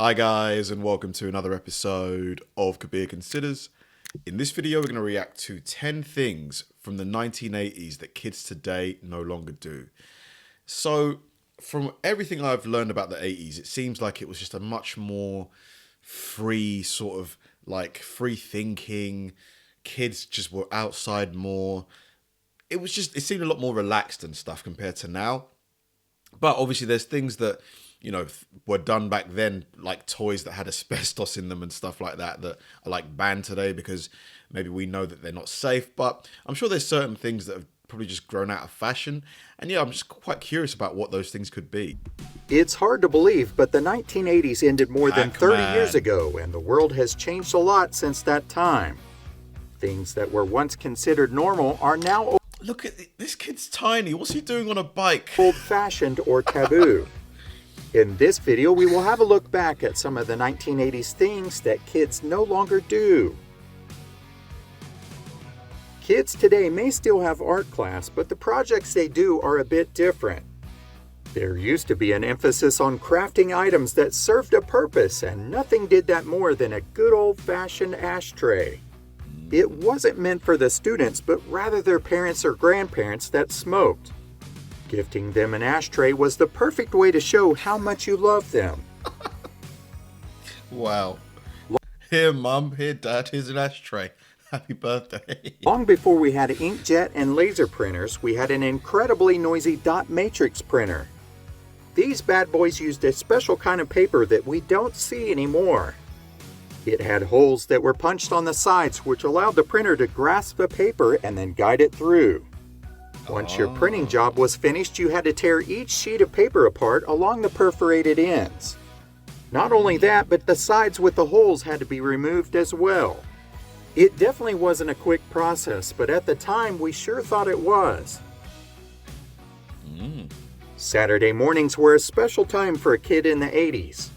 Hi guys, and welcome to another episode of Kabir Considers. In this video, we're going to react to 10 things from the 1980s that kids today no longer do. So, from everything I've learned about the 80s, it seems like it was just a much more free sort of like free thinking. Kids just were outside more. It seemed a lot more relaxed and stuff compared to now. But obviously there's things that, were done back then, like toys that had asbestos in them and stuff like that are like banned today because maybe we know that they're not safe. But I'm sure there's certain things that have probably just grown out of fashion. And yeah, I'm just quite curious about what those things could be. It's hard to believe, but the 1980s ended more than 30 years ago, and the world has changed a lot since that time. Things that were once considered normal are now Look at this kid's tiny. What's he doing on a bike? Old-fashioned or taboo. In this video, we will have a look back at some of the 1980s things that kids no longer do. Kids today may still have art class, but the projects they do are a bit different. There used to be an emphasis on crafting items that served a purpose, and nothing did that more than a good old-fashioned ashtray. It wasn't meant for the students, but rather their parents or grandparents that smoked. Gifting them an ashtray was the perfect way to show how much you love them. Wow. Here, Mum. Here, Dad. Here's an ashtray. Happy birthday. Long before we had inkjet and laser printers, we had an incredibly noisy dot matrix printer. These bad boys used a special kind of paper that we don't see anymore. It had holes that were punched on the sides, which allowed the printer to grasp the paper and then guide it through. Once your printing job was finished, you had to tear each sheet of paper apart along the perforated ends. Not only that, but the sides with the holes had to be removed as well. It definitely wasn't a quick process, but at the time we sure thought it was. Saturday mornings were a special time for a kid in the 80s.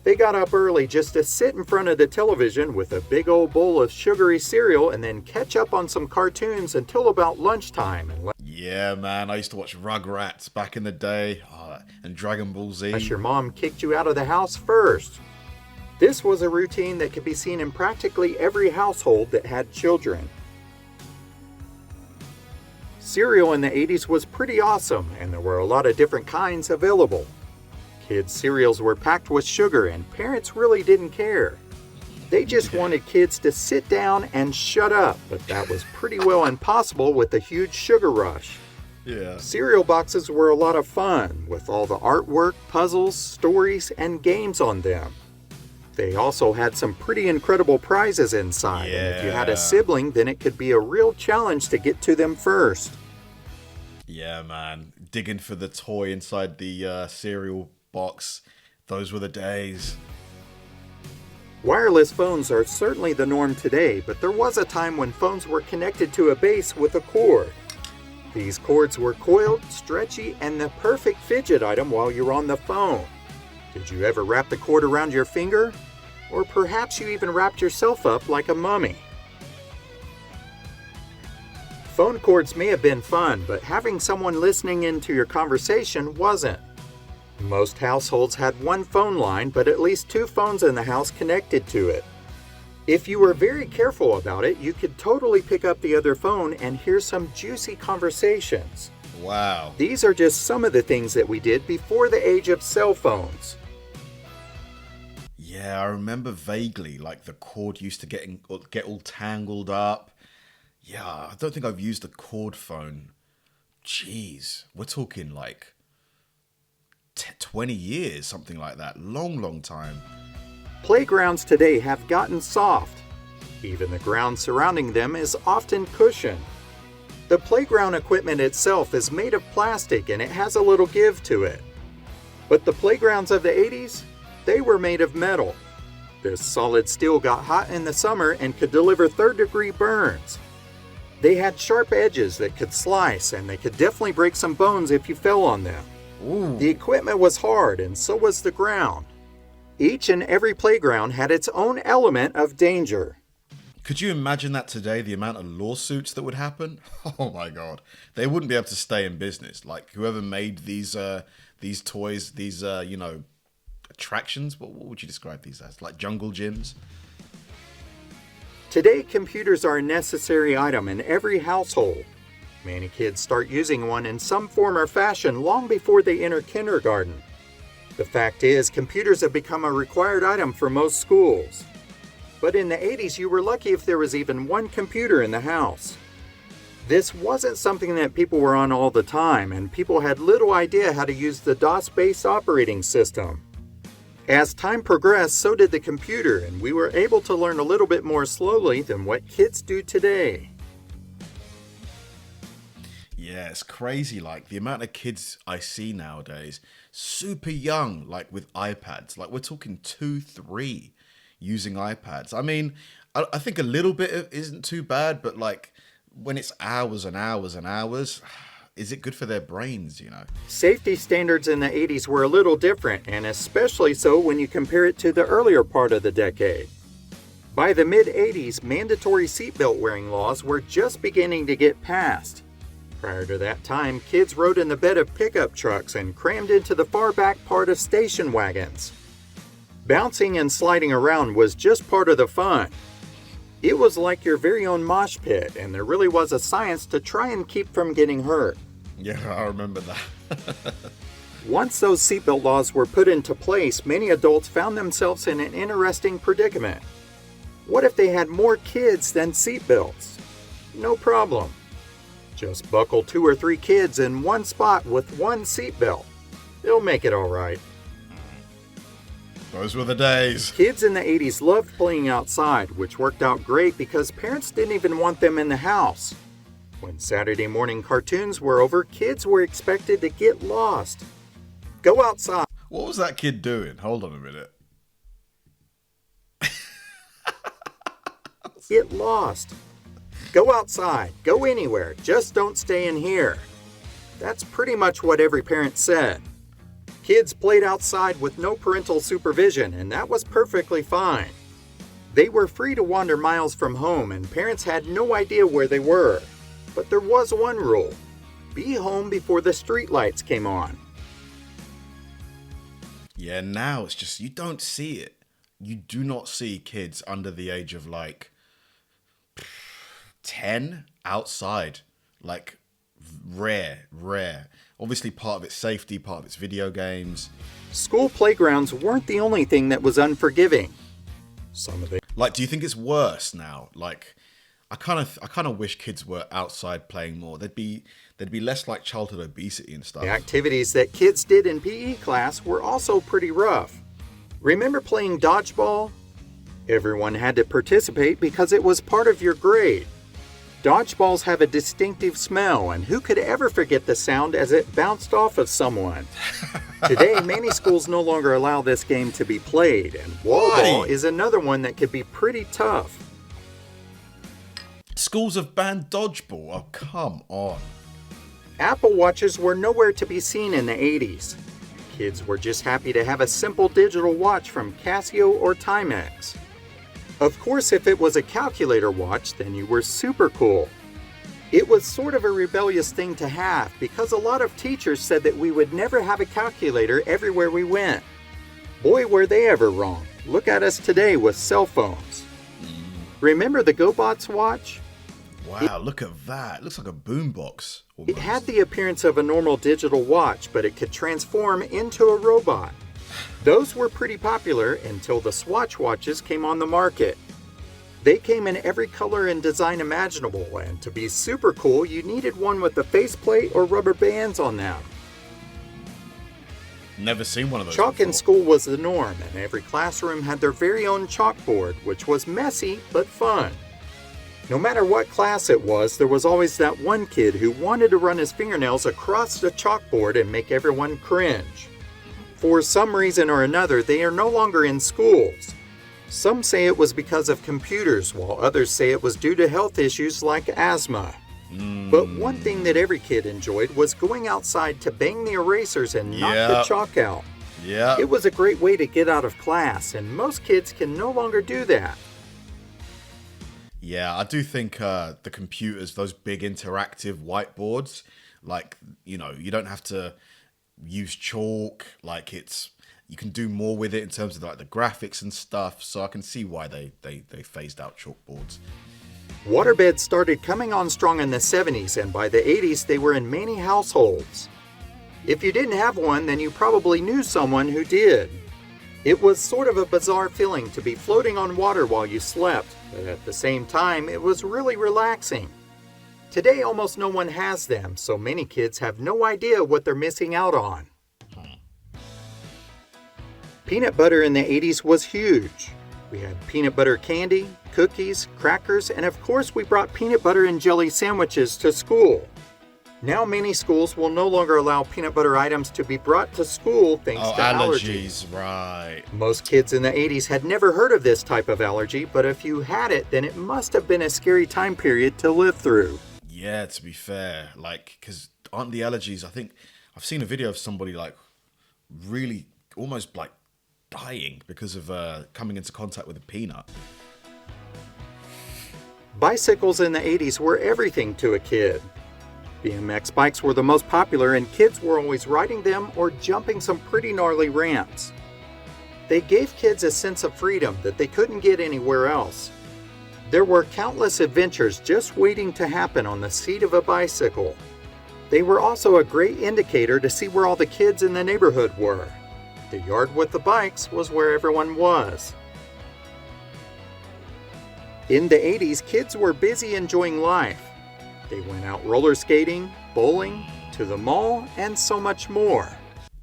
They got up early just to sit in front of the television with a big old bowl of sugary cereal and then catch up on some cartoons until about lunchtime. Yeah, man, I used to watch Rugrats back in the day, and Dragon Ball Z. Unless your mom kicked you out of the house first. This was a routine that could be seen in practically every household that had children. Cereal in the 80s was pretty awesome, and there were a lot of different kinds available. Kids' cereals were packed with sugar, and parents really didn't care. They just wanted kids to sit down and shut up, but that was pretty well impossible with the huge sugar rush. Yeah. Cereal boxes were a lot of fun, with all the artwork, puzzles, stories, and games on them. They also had some pretty incredible prizes inside, and if you had a sibling, then it could be a real challenge to get to them first. Yeah, man. Digging for the toy inside the cereal box. Those were the days. Wireless phones are certainly the norm today, but there was a time when phones were connected to a base with a cord. These cords were coiled, stretchy, and the perfect fidget item while you're on the phone. Did you ever wrap the cord around your finger? Or perhaps you even wrapped yourself up like a mummy. Phone cords may have been fun, but having someone listening into your conversation wasn't. Most households had one phone line, but at least two phones in the house connected to it. If you were very careful about it, you could totally pick up the other phone and hear some juicy conversations. Wow. These are just some of the things that we did before the age of cell phones. Yeah, I remember vaguely, like the cord used to get all tangled up. Yeah, I don't think I've used a cord phone. Jeez, we're talking like 20 years, something like that. Long time. Playgrounds today have gotten soft. Even the ground surrounding them is often cushioned. The playground equipment itself is made of plastic and it has a little give to it. But the playgrounds of the 80s, they were made of metal. This solid steel got hot in the summer and could deliver third-degree burns. They had sharp edges that could slice, and they could definitely break some bones if you fell on them. Ooh. The equipment was hard, and so was the ground. Each and every playground had its own element of danger. Could you imagine that today, the amount of lawsuits that would happen? Oh my God. They wouldn't be able to stay in business. Like whoever made these toys, these attractions. What would you describe these as? Like jungle gyms? Today, computers are a necessary item in every household. Many kids start using one in some form or fashion long before they enter kindergarten. The fact is, computers have become a required item for most schools. But in the 80s, you were lucky if there was even one computer in the house. This wasn't something that people were on all the time, and people had little idea how to use the DOS-based operating system. As time progressed, so did the computer, and we were able to learn a little bit more slowly than what kids do today. Yeah, it's crazy. Like the amount of kids I see nowadays, super young, like with iPads. Like we're talking 2, 3 using iPads. I mean, I think a little bit isn't too bad, but like when it's hours and hours and hours, is it good for their brains, you know? Safety standards in the 80s were a little different, and especially so when you compare it to the earlier part of the decade. By the mid-80s, mandatory seatbelt wearing laws were just beginning to get passed. Prior to that time, kids rode in the bed of pickup trucks and crammed into the far back part of station wagons. Bouncing and sliding around was just part of the fun. It was like your very own mosh pit, and there really was a science to try and keep from getting hurt. Yeah, I remember that. Once those seatbelt laws were put into place, many adults found themselves in an interesting predicament. What if they had more kids than seatbelts? No problem. Just buckle 2 or 3 kids in one spot with one seatbelt. They'll make it all right. Those were the days. Kids in the 80s loved playing outside, which worked out great because parents didn't even want them in the house. When Saturday morning cartoons were over, kids were expected to get lost. Go outside. What was that kid doing? Hold on a minute. Get lost. Go outside. Go anywhere. Just don't stay in here. That's pretty much what every parent said. Kids played outside with no parental supervision, and that was perfectly fine. They were free to wander miles from home, and parents had no idea where they were. But there was one rule. Be home before the streetlights came on. Yeah, now it's just, you don't see it. You do not see kids under the age of like 10 outside. Like, rare. Obviously part of it's safety, part of it's video games. School playgrounds weren't the only thing that was unforgiving. Some of it. Like, do you think it's worse now? Like, I kind of wish kids were outside playing more. There'd be less like childhood obesity and stuff. The activities that kids did in PE class were also pretty rough. Remember playing dodgeball? Everyone had to participate because it was part of your grade. Dodgeballs have a distinctive smell, and who could ever forget the sound as it bounced off of someone? Today, many schools no longer allow this game to be played, and wall ball is another one that could be pretty tough. Schools have banned dodgeball. Oh, come on. Apple Watches were nowhere to be seen in the 80s. Kids were just happy to have a simple digital watch from Casio or Timex. Of course, if it was a calculator watch, then you were super cool. It was sort of a rebellious thing to have because a lot of teachers said that we would never have a calculator everywhere we went. Boy, were they ever wrong. Look at us today with cell phones. Remember the GoBots watch? Wow, look at that. It looks like a boombox. It had the appearance of a normal digital watch, but it could transform into a robot. Those were pretty popular until the Swatch watches came on the market. They came in every color and design imaginable, and to be super cool, you needed one with a faceplate or rubber bands on them. Never seen one of those Chalk before. in school was the norm, and every classroom had their very own chalkboard, which was messy but fun. No matter what class it was, there was always that one kid who wanted to run his fingernails across the chalkboard and make everyone cringe. For some reason or another, they are no longer in schools. Some say it was because of computers, while others say it was due to health issues like asthma. But one thing that every kid enjoyed was going outside to bang the erasers and knock the chalk out. Yeah. It was a great way to get out of class, and most kids can no longer do that. Yeah, I do think the computers, those big interactive whiteboards, like, you know, you don't have to use chalk. Like, it's you can do more with it in terms of like the graphics and stuff. So I can see why they phased out chalkboards. Waterbeds started coming on strong in the 70s, and by the 80s they were in many households. If you didn't have one, then you probably knew someone who did. It was sort of a bizarre feeling to be floating on water while you slept, but at the same time it was really relaxing. Today almost no one has them, so many kids have no idea what they're missing out on. Peanut butter in the 80s was huge. We had peanut butter candy, cookies, crackers, and of course we brought peanut butter and jelly sandwiches to school. Now many schools will no longer allow peanut butter items to be brought to school thanks to allergies. Right. Most kids in the 80s had never heard of this type of allergy, but if you had it, then it must have been a scary time period to live through. Yeah, to be fair, like, because aren't the allergies, I think, I've seen a video of somebody like really almost like dying because of coming into contact with a peanut. Bicycles in the 80s were everything to a kid. BMX bikes were the most popular, and kids were always riding them or jumping some pretty gnarly ramps. They gave kids a sense of freedom that they couldn't get anywhere else. There were countless adventures just waiting to happen on the seat of a bicycle. They were also a great indicator to see where all the kids in the neighborhood were. The yard with the bikes was where everyone was. In the 80s, kids were busy enjoying life. They went out roller skating, bowling, to the mall, and so much more.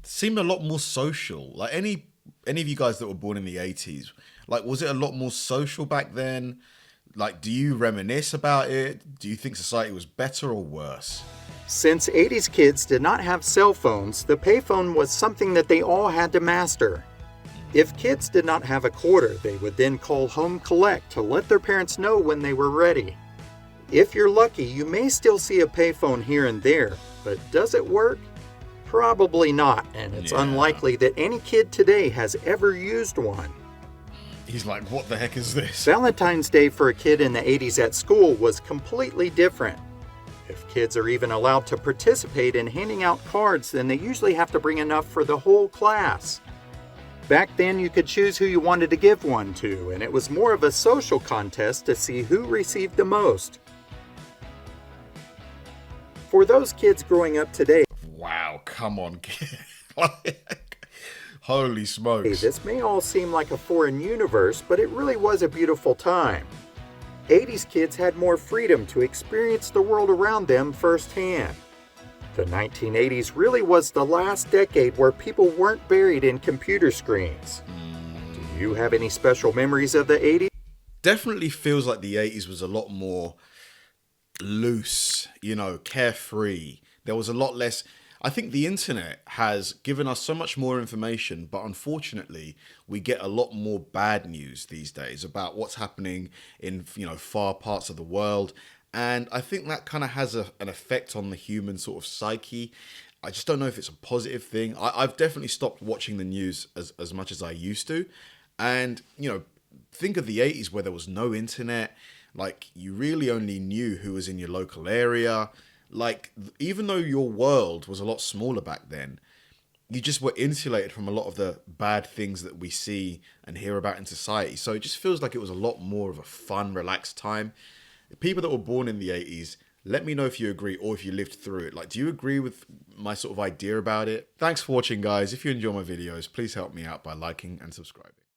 Seemed a lot more social. Like any of you guys that were born in the 80s, like, was it a lot more social back then? Like, do you reminisce about it? Do you think society was better or worse? Since 80s kids did not have cell phones, the payphone was something that they all had to master. If kids did not have a quarter, they would then call home collect to let their parents know when they were ready. If you're lucky, you may still see a payphone here and there, but does it work? Probably not, and it's unlikely that any kid today has ever used one. He's like, what the heck is this? Valentine's Day for a kid in the 80s at school was completely different. If kids are even allowed to participate in handing out cards, then they usually have to bring enough for the whole class. Back then, you could choose who you wanted to give one to, and it was more of a social contest to see who received the most. For those kids growing up today, wow, come on, kid. Holy smokes. This may all seem like a foreign universe, but it really was a beautiful time. 80s kids had more freedom to experience the world around them firsthand. The 1980s really was the last decade where people weren't buried in computer screens. Do you have any special memories of the 80s? Definitely feels like the 80s was a lot more loose, carefree. There was a lot less. I think the internet has given us so much more information, but unfortunately, we get a lot more bad news these days about what's happening in, far parts of the world. And I think that kind of has an effect on the human sort of psyche. I just don't know if it's a positive thing. I've definitely stopped watching the news as much as I used to. And, think of the 80s where there was no internet. Like, you really only knew who was in your local area. Like, even though your world was a lot smaller back then, you just were insulated from a lot of the bad things that we see and hear about in society. So it just feels like it was a lot more of a fun, relaxed time. People that were born in the 80s, let me know if you agree or if you lived through it. Like, do you agree with my sort of idea about it? Thanks for watching, guys. If you enjoy my videos, please help me out by liking and subscribing.